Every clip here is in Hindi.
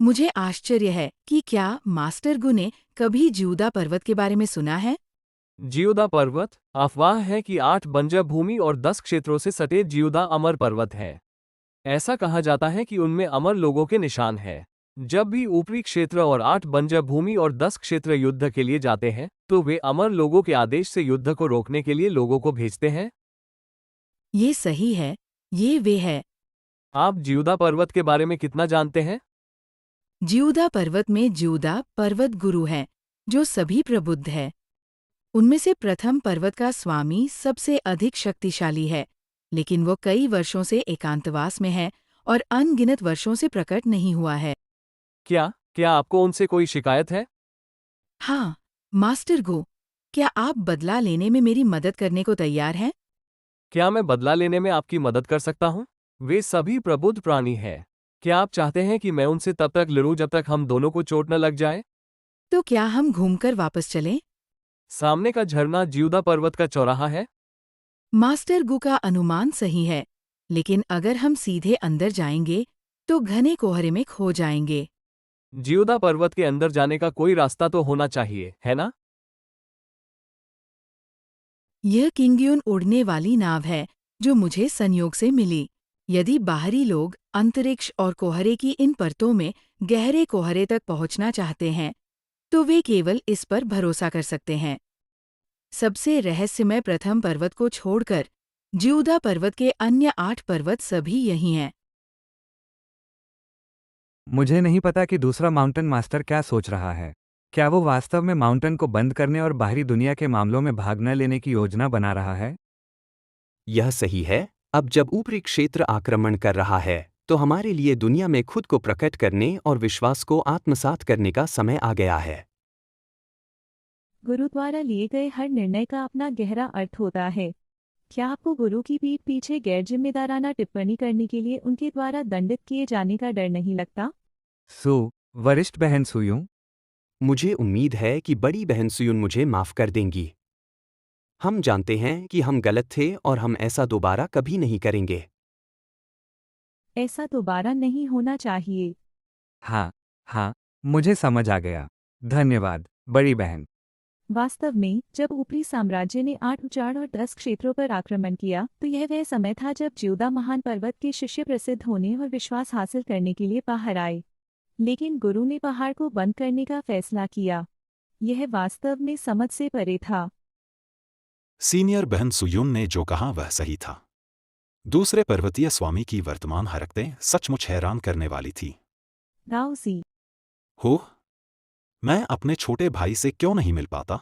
मुझे आश्चर्य है कि क्या मास्टर गु ने कभी ज्यूदा पर्वत के बारे में सुना है? जियोदा पर्वत अफवाह है कि 8 बंजर भूमि और 10 क्षेत्रों से सटे जियोदा अमर पर्वत है। ऐसा कहा जाता है कि उनमें अमर लोगों के निशान हैं। जब भी ऊपरी क्षेत्र और 8 बंजर भूमि और 10 क्षेत्र युद्ध के लिए जाते हैं, तो वे अमर लोगों के आदेश से युद्ध को रोकने के लिए लोगों को भेजते हैं। ये सही है, ये वे है। आप जियोदा पर्वत के बारे में कितना जानते हैं? ज्यूदा पर्वत में ज्यूदा पर्वत गुरु है, जो सभी प्रबुद्ध है। उनमें से प्रथम पर्वत का स्वामी सबसे अधिक शक्तिशाली है, लेकिन वो कई वर्षों से एकांतवास में है और अनगिनत वर्षों से प्रकट नहीं हुआ है। क्या आपको उनसे कोई शिकायत है? हाँ, मास्टर गो, क्या आप बदला लेने में मेरी मदद करने को तैयार हैं? क्या मैं बदला लेने में आपकी मदद कर सकता हूँ? वे सभी प्रबुद्ध प्राणी हैं। क्या आप चाहते हैं कि मैं उनसे तब तक लड़ूं जब तक हम दोनों को चोट न लग जाए? तो क्या हम घूमकर वापस चलें? सामने का झरना जियोदा पर्वत का चौराहा है। मास्टर गु का अनुमान सही है, लेकिन अगर हम सीधे अंदर जाएंगे, तो घने कोहरे में खो जाएंगे। जियोदा पर्वत के अंदर जाने का कोई रास्ता तो होना चाहिए, है ना? यह किंग्यून उड़ने वाली नाव है, जो मुझे संयोग से मिली। यदि बाहरी लोग अंतरिक्ष और कोहरे की इन परतों में गहरे कोहरे तक पहुंचना चाहते हैं, तो वे केवल इस पर भरोसा कर सकते हैं। सबसे रहस्यमय प्रथम पर्वत को छोड़कर ज्यूदा पर्वत के अन्य 8 पर्वत सभी यही हैं। मुझे नहीं पता कि दूसरा माउंटेन मास्टर क्या सोच रहा है। क्या वो वास्तव में माउंटेन को बंद करने और बाहरी दुनिया के मामलों में भाग न लेने की योजना बना रहा है? यह सही है। अब जब ऊपरी क्षेत्र आक्रमण कर रहा है, तो हमारे लिए दुनिया में खुद को प्रकट करने और विश्वास को आत्मसात करने का समय आ गया है। गुरु द्वारा लिए गए हर निर्णय का अपना गहरा अर्थ होता है। क्या आपको गुरु की पीठ पीछे गैर जिम्मेदाराना टिप्पणी करने के लिए उनके द्वारा दंडित किए जाने का डर नहीं लगता? वरिष्ठ बहन सुयुं, मुझे उम्मीद है कि बड़ी बहन सुयुन मुझे माफ कर देंगी। हम जानते हैं कि हम गलत थे और हम ऐसा दोबारा कभी नहीं करेंगे। ऐसा दोबारा नहीं होना चाहिए। हाँ, हाँ, मुझे समझ आ गया। धन्यवाद, बड़ी बहन। वास्तव में जब ऊपरी साम्राज्य ने 8 उजाड़ और 10 क्षेत्रों पर आक्रमण किया, तो यह वह समय था जब ज्यूदा महान पर्वत के शिष्य प्रसिद्ध होने और विश्वास हासिल करने के लिए बाहर आए। लेकिन गुरु ने पहाड़ को बंद करने का फैसला किया। यह वास्तव में समझ से परे था। सीनियर बहन सुयुन ने जो कहा वह सही था। दूसरे पर्वतीय स्वामी की वर्तमान हरकतें सचमुच हैरान करने वाली थी। दाऊसी, हो, मैं अपने छोटे भाई से क्यों नहीं मिल पाता?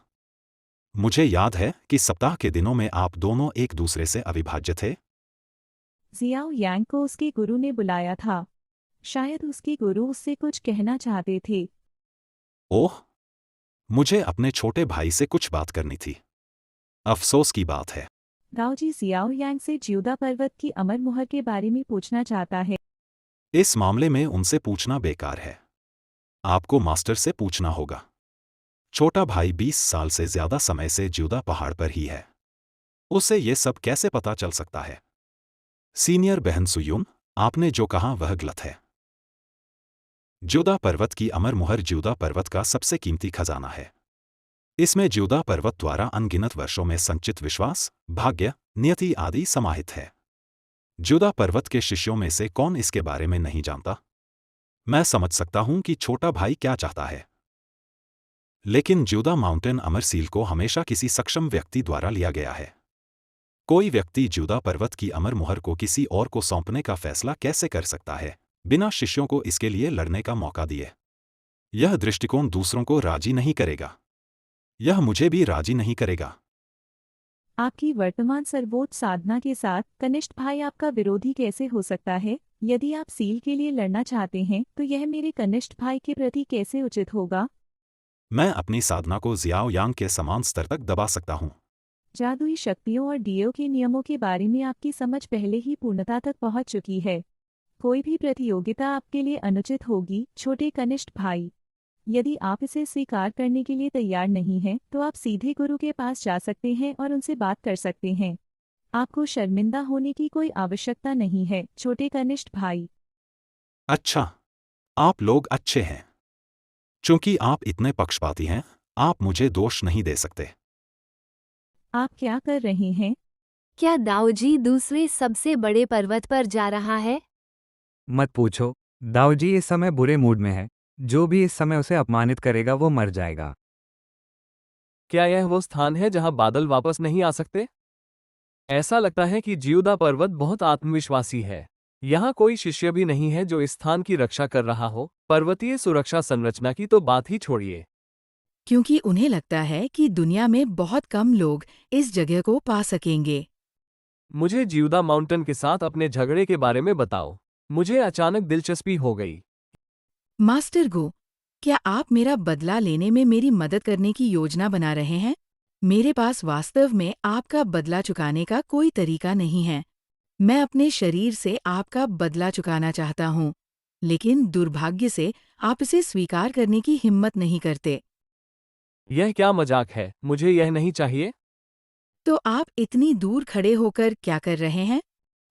मुझे याद है कि सप्ताह के दिनों में आप दोनों एक दूसरे से अविभाज्य थे। जियाओ यांग को उसके गुरु ने बुलाया था। शायद उसके गुरु उससे कुछ कहना चाहते थे। ओह, मुझे अपने छोटे भाई से कुछ बात करनी थी। अफसोस की बात है। दाऊजी जियाओ यांग से ज्यूदा पर्वत की अमर मुहर के बारे में पूछना चाहता है। इस मामले में उनसे पूछना बेकार है। आपको मास्टर से पूछना होगा। छोटा भाई 20 साल से ज्यादा समय से ज्यूदा पहाड़ पर ही है। उसे ये सब कैसे पता चल सकता है? सीनियर बहन सुयुन, आपने जो कहा वह गलत है। ज्यूदा पर्वत की अमर मुहर ज्यूदा पर्वत का सबसे कीमती खजाना है। इसमें ज्यूदा पर्वत द्वारा अनगिनत वर्षों में संचित विश्वास, भाग्य, नियति आदि समाहित है। ज्यूदा पर्वत के शिष्यों में से कौन इसके बारे में नहीं जानता? मैं समझ सकता हूं कि छोटा भाई क्या चाहता है। लेकिन ज्यूदा माउंटेन अमर सील को हमेशा किसी सक्षम व्यक्ति द्वारा लिया गया है। कोई व्यक्ति ज्यूदा पर्वत की अमर मुहर को किसी और को सौंपने का फैसला कैसे कर सकता है, बिना शिष्यों को इसके लिए लड़ने का मौका दिए? यह दृष्टिकोण दूसरों को राजी नहीं करेगा। यह मुझे भी राजी नहीं करेगा। आपकी वर्तमान सर्वोच्च साधना के साथ कनिष्ठ भाई आपका विरोधी कैसे हो सकता है? यदि आप सील के लिए लड़ना चाहते हैं, तो यह मेरे कनिष्ठ भाई के प्रति कैसे उचित होगा? मैं अपनी साधना को जियाओ यांग के समान स्तर तक दबा सकता हूं। जादुई शक्तियों और डीओ के नियमों के बारे में आपकी समझ पहले ही पूर्णता तक पहुंच चुकी है। कोई भी प्रतियोगिता आपके लिए अनुचित होगी, छोटे कनिष्ठ भाई। यदि आप इसे स्वीकार करने के लिए तैयार नहीं हैं, तो आप सीधे गुरु के पास जा सकते हैं और उनसे बात कर सकते हैं। आपको शर्मिंदा होने की कोई आवश्यकता नहीं है, छोटे कनिष्ठ भाई। अच्छा, आप लोग अच्छे हैं। चूंकि आप इतने पक्षपाती हैं, आप मुझे दोष नहीं दे सकते। आप क्या कर रहे हैं? क्या दाऊजी दूसरे सबसे बड़े पर्वत पर जा रहा है? मत पूछो। दाऊजी इस समय बुरे मूड में है। जो भी इस समय उसे अपमानित करेगा वो मर जाएगा। क्या यह वो स्थान है जहां बादल वापस नहीं आ सकते? ऐसा लगता है कि जियोदा पर्वत बहुत आत्मविश्वासी है। यहाँ कोई शिष्य भी नहीं है जो इस स्थान की रक्षा कर रहा हो। पर्वतीय सुरक्षा संरचना की तो बात ही छोड़िए। क्योंकि उन्हें लगता है कि दुनिया में बहुत कम लोग इस जगह को पा सकेंगे। मुझे जियोदा माउंटेन के साथ अपने झगड़े के बारे में बताओ। मुझे अचानक दिलचस्पी हो गई। मास्टर गो, क्या आप मेरा बदला लेने में मेरी मदद करने की योजना बना रहे हैं? मेरे पास वास्तव में आपका बदला चुकाने का कोई तरीका नहीं है। मैं अपने शरीर से आपका बदला चुकाना चाहता हूँ, लेकिन दुर्भाग्य से आप इसे स्वीकार करने की हिम्मत नहीं करते। यह क्या मजाक है? मुझे यह नहीं चाहिए। तो आप इतनी दूर खड़े होकर क्या कर रहे हैं?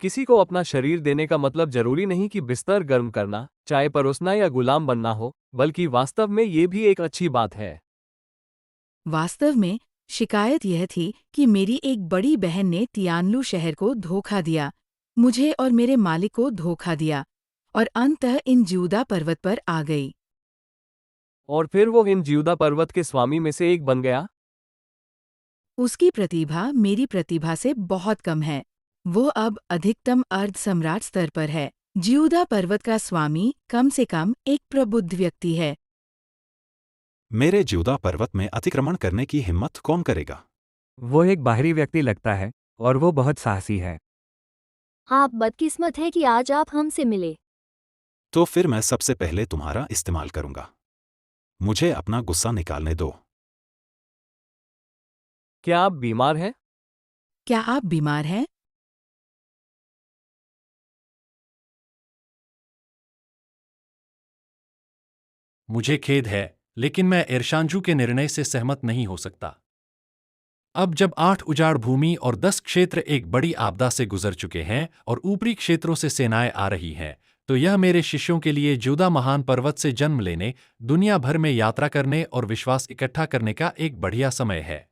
किसी को अपना शरीर देने का मतलब जरूरी नहीं कि बिस्तर गर्म करना, चाय परोसना या गुलाम बनना हो, बल्कि वास्तव में ये भी एक अच्छी बात है। वास्तव में शिकायत यह थी कि मेरी एक बड़ी बहन ने तियानलू शहर को धोखा दिया, मुझे और मेरे मालिक को धोखा दिया, और अंततः इन जियूदा पर्वत पर आ गई। और फिर वो इन जियोदा पर्वत के स्वामी में से एक बन गया। उसकी प्रतिभा मेरी प्रतिभा से बहुत कम है। वो अब अधिकतम अर्ध सम्राट स्तर पर है। जियूदा पर्वत का स्वामी कम से कम एक प्रबुद्ध व्यक्ति है। मेरे जियोदा पर्वत में अतिक्रमण करने की हिम्मत कौन करेगा? वो एक बाहरी व्यक्ति लगता है और वो बहुत साहसी है। आप बदकिस्मत है कि आज आप हमसे मिले। तो फिर मैं सबसे पहले तुम्हारा इस्तेमाल करूंगा। मुझे अपना गुस्सा निकालने दो। क्या आप बीमार हैं? क्या आप बीमार हैं? मुझे खेद है, लेकिन मैं एरशांजू के निर्णय से सहमत नहीं हो सकता। अब जब 8 उजाड़ भूमि और 10 क्षेत्र एक बड़ी आपदा से गुजर चुके हैं और ऊपरी क्षेत्रों से सेनाएं आ रही हैं, तो यह मेरे शिष्यों के लिए जियोदा महान पर्वत से जन्म लेने, दुनिया भर में यात्रा करने और विश्वास इकट्ठा करने का एक बढ़िया समय है।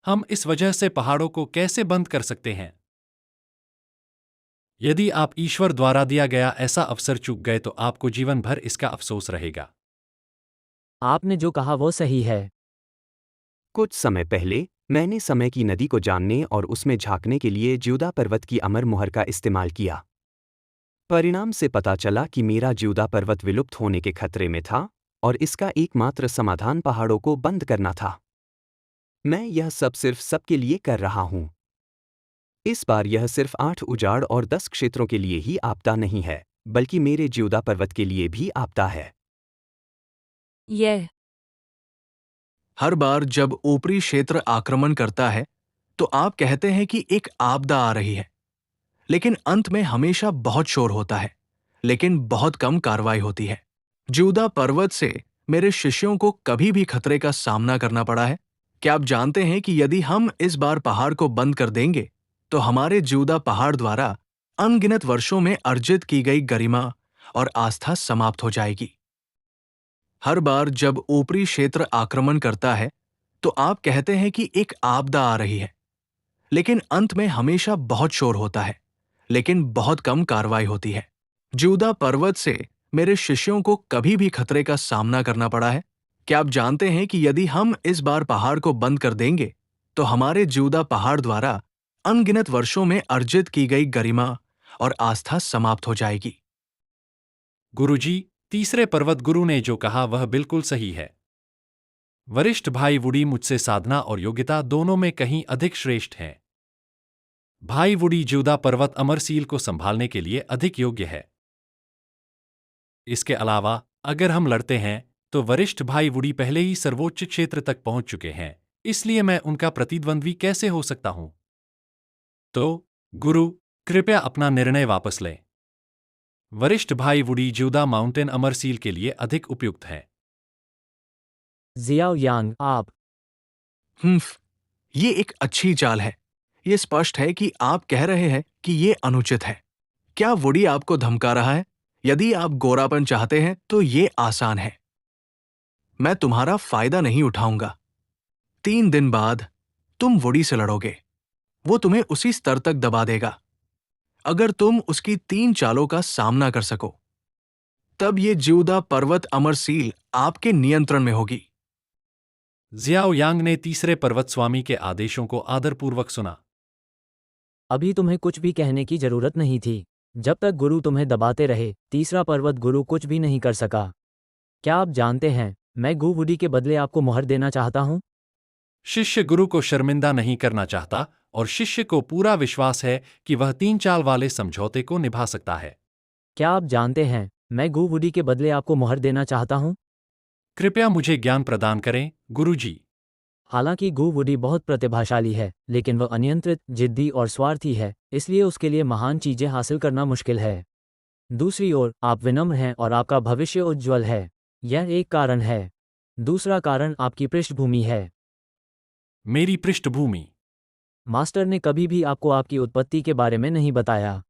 हम इस वजह से पहाड़ों को कैसे बंद कर सकते हैं? यदि आप ईश्वर द्वारा दिया गया ऐसा अवसर चूक गए तो आपको जीवन भर इसका अफसोस रहेगा। आपने जो कहा वो सही है। कुछ समय पहले मैंने समय की नदी को जानने और उसमें झांकने के लिए जियोदा पर्वत की अमर मुहर का इस्तेमाल किया। परिणाम से पता चला कि मेरा जियोदा पर्वत विलुप्त होने के खतरे में था और इसका एकमात्र समाधान पहाड़ों को बंद करना था। मैं यह सब सिर्फ सबके लिए कर रहा हूं। इस बार यह सिर्फ 8 उजाड़ और 10 क्षेत्रों के लिए ही आपदा नहीं है, बल्कि मेरे जियोदा पर्वत के लिए भी आपदा है। यह हर बार जब ऊपरी क्षेत्र आक्रमण करता है तो आप कहते हैं कि एक आपदा आ रही है, लेकिन अंत में हमेशा बहुत शोर होता है, लेकिन बहुत कम कार्रवाई होती है। जियोदा पर्वत से मेरे शिष्यों को कभी भी खतरे का सामना करना पड़ा है? क्या आप जानते हैं कि यदि हम इस बार पहाड़ को बंद कर देंगे तो हमारे जियोदा पहाड़ द्वारा अनगिनत वर्षों में अर्जित की गई गरिमा और आस्था समाप्त हो जाएगी। हर बार जब ऊपरी क्षेत्र आक्रमण करता है तो आप कहते हैं कि एक आपदा आ रही है, लेकिन अंत में हमेशा बहुत शोर होता है, लेकिन बहुत कम कार्रवाई होती है। जियोदा पर्वत से मेरे शिष्यों को कभी भी खतरे का सामना करना पड़ा है? क्या आप जानते हैं कि यदि हम इस बार पहाड़ को बंद कर देंगे तो हमारे जियोदा पहाड़ द्वारा अनगिनत वर्षों में अर्जित की गई गरिमा और आस्था समाप्त हो जाएगी। गुरुजी, तीसरे पर्वत गुरु ने जो कहा वह बिल्कुल सही है। वरिष्ठ भाई वुडी मुझसे साधना और योग्यता दोनों में कहीं अधिक श्रेष्ठ हैं। भाई वुडी जियोदा पर्वत अमरसील को संभालने के लिए अधिक योग्य है। इसके अलावा अगर हम लड़ते हैं तो वरिष्ठ भाई वुडी पहले ही सर्वोच्च क्षेत्र तक पहुंच चुके हैं, इसलिए मैं उनका प्रतिद्वंद्वी कैसे हो सकता हूं? तो गुरु, कृपया अपना निर्णय वापस लें। वरिष्ठ भाई वुडी जियोदा माउंटेन अमरसील के लिए अधिक उपयुक्त है। जियाओ यांग, आप ये एक अच्छी चाल है। ये स्पष्ट है कि आप कह रहे हैं कि ये अनुचित है। क्या वुडी आपको धमका रहा है? यदि आप गोरापन चाहते हैं तो ये आसान है। मैं तुम्हारा फायदा नहीं उठाऊंगा। 3 दिन बाद तुम वुडी से लड़ोगे। वो तुम्हें उसी स्तर तक दबा देगा। अगर तुम उसकी 3 चालों का सामना कर सको, तब ये ज्यूदा पर्वत अमरसील आपके नियंत्रण में होगी। जियाओ यांग ने तीसरे पर्वत स्वामी के आदेशों को आदरपूर्वक सुना। अभी तुम्हें कुछ भी कहने की जरूरत नहीं थी। जब तक गुरु तुम्हें दबाते रहे, तीसरा पर्वत गुरु कुछ भी नहीं कर सका। क्या आप जानते हैं, मैं गु वुडी के बदले आपको मोहर देना चाहता हूँ। शिष्य गुरु को शर्मिंदा नहीं करना चाहता और शिष्य को पूरा विश्वास है कि वह 3 चाल वाले समझौते को निभा सकता है। क्या आप जानते हैं, मैं गु वुडी के बदले आपको मोहर देना चाहता हूँ। कृपया मुझे ज्ञान प्रदान करें, गुरुजी। हालांकि गु वुडी बहुत प्रतिभाशाली है, लेकिन वह अनियंत्रित, जिद्दी और स्वार्थी है, इसलिए उसके लिए महान चीजें हासिल करना मुश्किल है। दूसरी ओर, आप विनम्र हैं और आपका भविष्य उज्ज्वल है। यह एक कारण है। दूसरा कारण आपकी पृष्ठभूमि है। मेरी पृष्ठभूमि। मास्टर ने कभी भी आपको आपकी उत्पत्ति के बारे में नहीं बताया।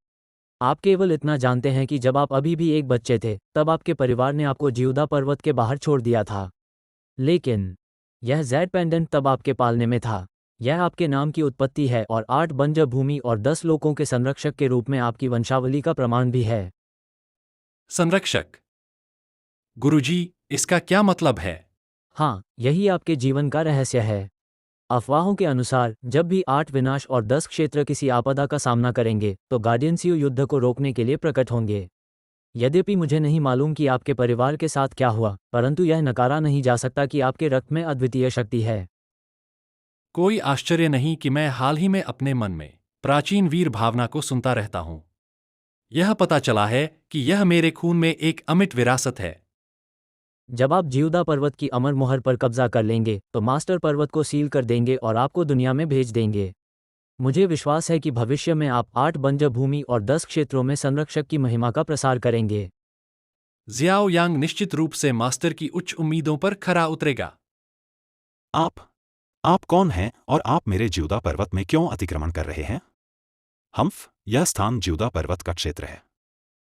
आप केवल इतना जानते हैं कि जब आप अभी भी एक बच्चे थे, तब आपके परिवार ने आपको ज्यूदा पर्वत के बाहर छोड़ दिया था। लेकिन यह ज़ेड पेंडेंट तब आपके पालने में था। यह आपके नाम की उत्पत्ति है और 8 बंजर भूमि और 10 लोगों के संरक्षक के रूप में आपकी वंशावली का प्रमाण भी है। संरक्षक। गुरुजी, इसका क्या मतलब है? हाँ, यही आपके जीवन का रहस्य है। अफवाहों के अनुसार, जब भी 8 विनाश और 10 क्षेत्र किसी आपदा का सामना करेंगे, तो गार्डियंसियो युद्ध को रोकने के लिए प्रकट होंगे। यद्यपि मुझे नहीं मालूम कि आपके परिवार के साथ क्या हुआ, परंतु यह नकारा नहीं जा सकता कि आपके रक्त में अद्वितीय शक्ति है। कोई आश्चर्य नहीं कि मैं हाल ही में अपने मन में प्राचीन वीर भावना को सुनता रहता हूं। यह पता चला है कि यह मेरे खून में एक अमिट विरासत है। जब आप ज्यूदा पर्वत की अमर मोहर पर कब्जा कर लेंगे, तो मास्टर पर्वत को सील कर देंगे और आपको दुनिया में भेज देंगे। मुझे विश्वास है कि भविष्य में आप 8 बंजर भूमि और 10 क्षेत्रों में संरक्षक की महिमा का प्रसार करेंगे। जियाओ यांग निश्चित रूप से मास्टर की उच्च उम्मीदों पर खरा उतरेगा। आप कौन हैं और आप मेरे ज्यूदा पर्वत में क्यों अतिक्रमण कर रहे हैं? हम्फ, यह स्थान ज्यूदा पर्वत का क्षेत्र है।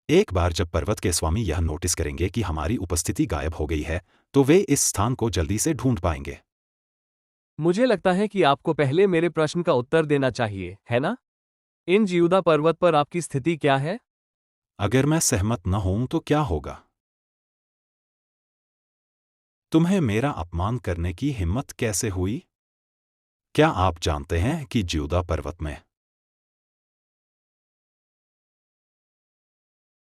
एक बार जब पर्वत के स्वामी यह नोटिस करेंगे कि हमारी उपस्थिति गायब हो गई है, तो वे इस स्थान को जल्दी से ढूंढ पाएंगे। मुझे लगता है कि आपको पहले मेरे प्रश्न का उत्तर देना चाहिए, है ना? इन ज्यूदा पर्वत पर आपकी स्थिति क्या है? अगर मैं सहमत न हूं तो क्या होगा? तुम्हें मेरा अपमान करने की हिम्मत कैसे हुई? क्या आप जानते हैं कि ज्यूदा पर्वत में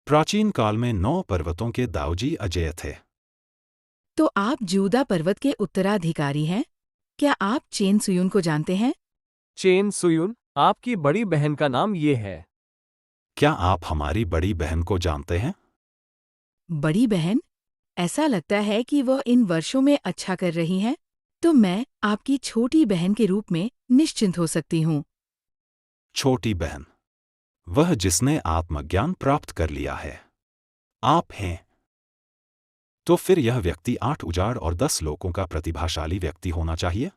प्राचीन काल में 9 पर्वतों के दाऊजी अजेय थे? तो आप ज्यूदा पर्वत के उत्तराधिकारी हैं? क्या आप चेन सुयुन को जानते हैं? चेन सुयुन, आपकी बड़ी बहन का नाम ये है। क्या आप हमारी बड़ी बहन को जानते हैं? बड़ी बहन? ऐसा लगता है कि वह इन वर्षों में अच्छा कर रही हैं, तो मैं आपकी छोटी बहन के रूप में निश्चिंत हो सकती हूँ। छोटी बहन, वह जिसने आत्मज्ञान प्राप्त कर लिया है, आप हैं। तो फिर यह व्यक्ति 8 उजाड़ और 10 लोगों का प्रतिभाशाली व्यक्ति होना चाहिए।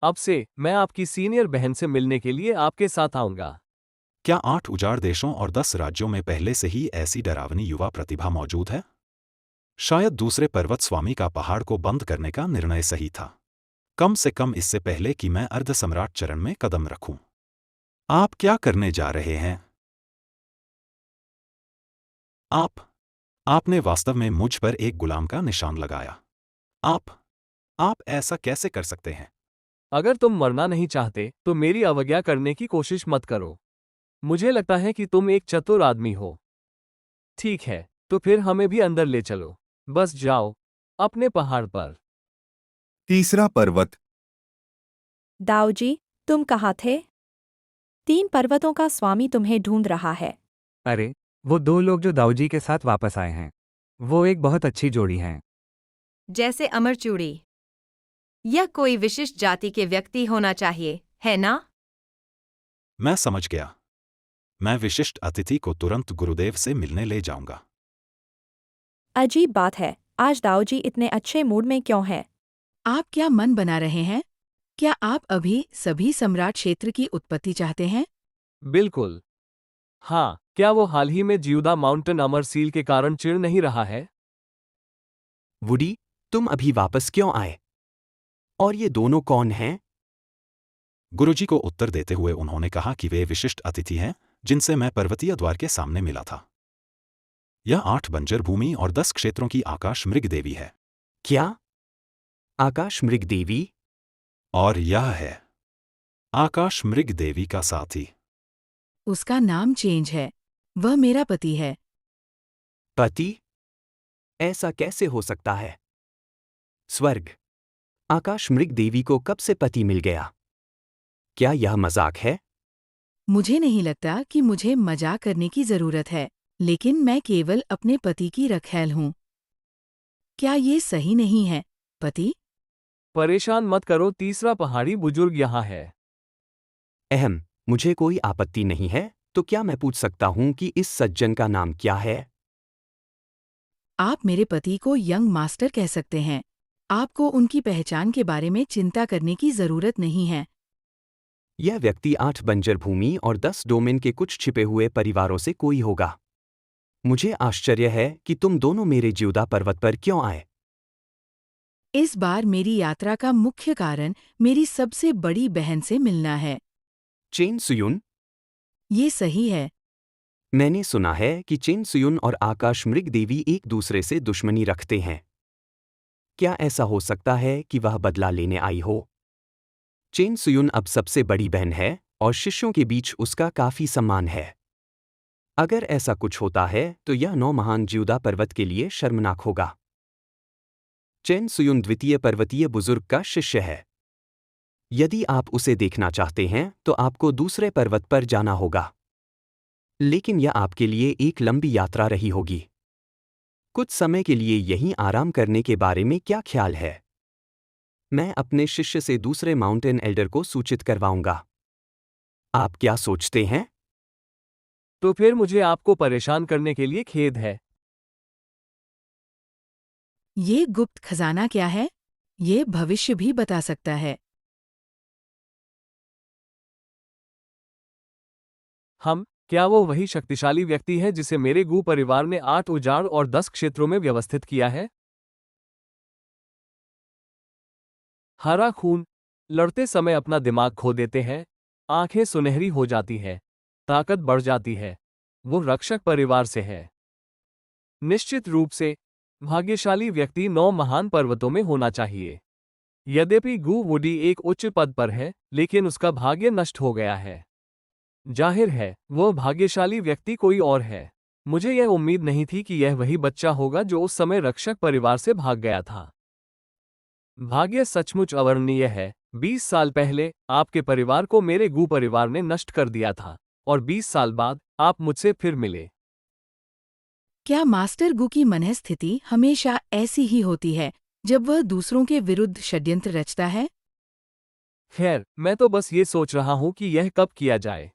अब से मैं आपकी सीनियर बहन से मिलने के लिए आपके साथ आऊंगा। क्या 8 उजाड़ देशों और 10 राज्यों में पहले से ही ऐसी डरावनी युवा प्रतिभा मौजूद है? शायद दूसरे पर्वत स्वामी का पहाड़ को बंद करने का निर्णय सही था, कम से कम इससे पहले कि मैं अर्ध सम्राट चरण में कदम रखूं। आप क्या करने जा रहे हैं? आपने वास्तव में मुझ पर एक गुलाम का निशान लगाया। आप ऐसा कैसे कर सकते हैं? अगर तुम मरना नहीं चाहते, तो मेरी अवज्ञा करने की कोशिश मत करो। मुझे लगता है कि तुम एक चतुर आदमी हो। ठीक है, तो फिर हमें भी अंदर ले चलो। बस जाओ, अपने पहाड़ पर। तीसरा पर्वत। दाऊजी, तुम कहाँ थे? 3 पर्वतों का स्वामी तुम्हें ढूंढ रहा है। अरे, वो 2 लोग जो दाऊजी के साथ वापस आए हैं, वो एक बहुत अच्छी जोड़ी हैं। जैसे अमरचूड़ी। यह कोई विशिष्ट जाति के व्यक्ति होना चाहिए, है ना? मैं समझ गया। मैं विशिष्ट अतिथि को तुरंत गुरुदेव से मिलने ले जाऊंगा। अजीब बात है, आज दाऊजी इतने अच्छे मूड में क्यों हैं? आप क्या मन बना रहे हैं? क्या आप अभी सभी सम्राट क्षेत्र की उत्पत्ति चाहते हैं? बिल्कुल। हाँ, क्या वो हाल ही में जियोदा माउंटेन अमर सील के कारण चिढ़ नहीं रहा है? वुडी, तुम अभी वापस क्यों आए? और ये दोनों कौन हैं? गुरुजी को उत्तर देते हुए उन्होंने कहा कि वे विशिष्ट अतिथि हैं जिनसे मैं पर्वतीय द्वार के सामने मिला था। यह 8 बंजर भूमि और 10 क्षेत्रों की आकाश मृग देवी है। क्या? आकाश मृग देवी? और यह है आकाश मृग देवी का साथी। उसका नाम चेंज है। वह मेरा पति है। पति? ऐसा कैसे हो सकता है? स्वर्ग, आकाश मृग देवी को कब से पति मिल गया? क्या यह मजाक है? मुझे नहीं लगता कि मुझे मजाक करने की जरूरत है, लेकिन मैं केवल अपने पति की रखैल हूँ। क्या ये सही नहीं है, पति? परेशान मत करो, तीसरा पहाड़ी बुजुर्ग यहाँ है। अहम, मुझे कोई आपत्ति नहीं है, तो क्या मैं पूछ सकता हूँ कि इस सज्जन का नाम क्या है? आप मेरे पति को यंग मास्टर कह सकते हैं। आपको उनकी पहचान के बारे में चिंता करने की जरूरत नहीं है। यह व्यक्ति 8 बंजर भूमि और 10 डोमेन के कुछ छिपे हुए परिवारों से कोई होगा। मुझे आश्चर्य है कि तुम दोनों मेरे जियोदा पर्वत पर क्यों आए। इस बार मेरी यात्रा का मुख्य कारण मेरी सबसे बड़ी बहन से मिलना है। चेन सुयुन? ये सही है। मैंने सुना है कि चेन सुयुन और आकाश मृग देवी एक दूसरे से दुश्मनी रखते हैं। क्या ऐसा हो सकता है कि वह बदला लेने आई हो? चेन सुयुन अब सबसे बड़ी बहन है और शिष्यों के बीच उसका काफी सम्मान है। अगर ऐसा कुछ होता है तो यह 9 महान जियोदा पर्वत के लिए शर्मनाक होगा। चेन सुयुन द्वितीय पर्वतीय बुजुर्ग का शिष्य है। यदि आप उसे देखना चाहते हैं तो आपको दूसरे पर्वत पर जाना होगा। लेकिन यह आपके लिए एक लंबी यात्रा रही होगी। कुछ समय के लिए यहीं आराम करने के बारे में क्या ख्याल है? मैं अपने शिष्य से दूसरे माउंटेन एल्डर को सूचित करवाऊंगा। आप क्या सोचते हैं? तो फिर मुझे आपको परेशान करने के लिए खेद है। ये गुप्त खजाना क्या है? ये भविष्य भी बता सकता है। क्या वो वही शक्तिशाली व्यक्ति है जिसे मेरे गू परिवार ने 8 उजाड़ और 10 क्षेत्रों में व्यवस्थित किया है? हरा खून, लड़ते समय अपना दिमाग खो देते हैं, आंखें सुनहरी हो जाती है, ताकत बढ़ जाती है। वो रक्षक परिवार से है। निश्चित रूप से भाग्यशाली व्यक्ति 9 महान पर्वतों में होना चाहिए। यद्यपि गू वुडी एक उच्च पद पर है, लेकिन उसका भाग्य नष्ट हो गया है। जाहिर है वह भाग्यशाली व्यक्ति कोई और है। मुझे यह उम्मीद नहीं थी कि यह वही बच्चा होगा जो उस समय रक्षक परिवार से भाग गया था। भाग्य सचमुच अवर्णनीय है। 20 साल पहले आपके परिवार को मेरे गू परिवार ने नष्ट कर दिया था, और 20 साल बाद आप मुझसे फिर मिले। क्या मास्टर गू की मनःस्थिति हमेशा ऐसी ही होती है जब वह दूसरों के विरुद्ध षड्यंत्र रचता है? खैर, मैं तो बस ये सोच रहा हूं कि यह कब किया जाए।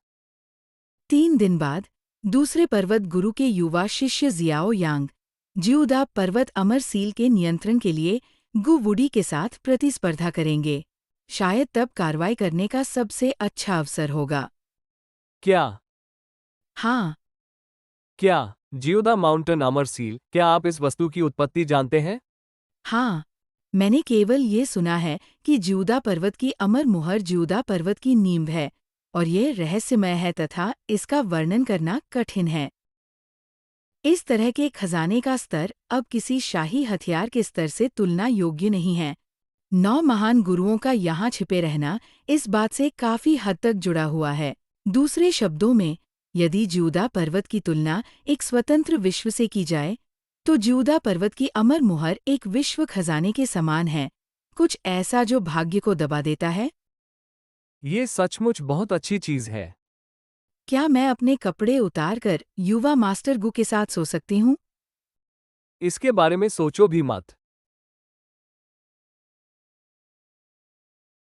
3 दिन बाद दूसरे पर्वत गुरु के युवा शिष्य जियाओ यांग जियोदा पर्वत अमर सील के नियंत्रण के लिए गु वुडी के साथ प्रतिस्पर्धा करेंगे। शायद तब कार्रवाई करने का सबसे अच्छा अवसर होगा। क्या? हाँ। क्या जियोदा माउंटेन अमर सील, क्या आप इस वस्तु की उत्पत्ति जानते हैं? हाँ, मैंने केवल ये सुना है कि जियोदा पर्वत की अमर मुहर जियोदा पर्वत की नींव है, और ये रहस्यमय है तथा इसका वर्णन करना कठिन है। इस तरह के खजाने का स्तर अब किसी शाही हथियार के स्तर से तुलना योग्य नहीं है। 9 महान गुरुओं का यहाँ छिपे रहना इस बात से काफी हद तक जुड़ा हुआ है। दूसरे शब्दों में, यदि जियोदा पर्वत की तुलना एक स्वतंत्र विश्व से की जाए, तो जियोदा पर्वत की अमर मुहर एक विश्व खजाने के समान है, कुछ ऐसा जो भाग्य को दबा देता है। ये सचमुच बहुत अच्छी चीज है। क्या मैं अपने कपड़े उतारकर युवा मास्टर गु के साथ सो सकती हूँ? इसके बारे में सोचो भी मत।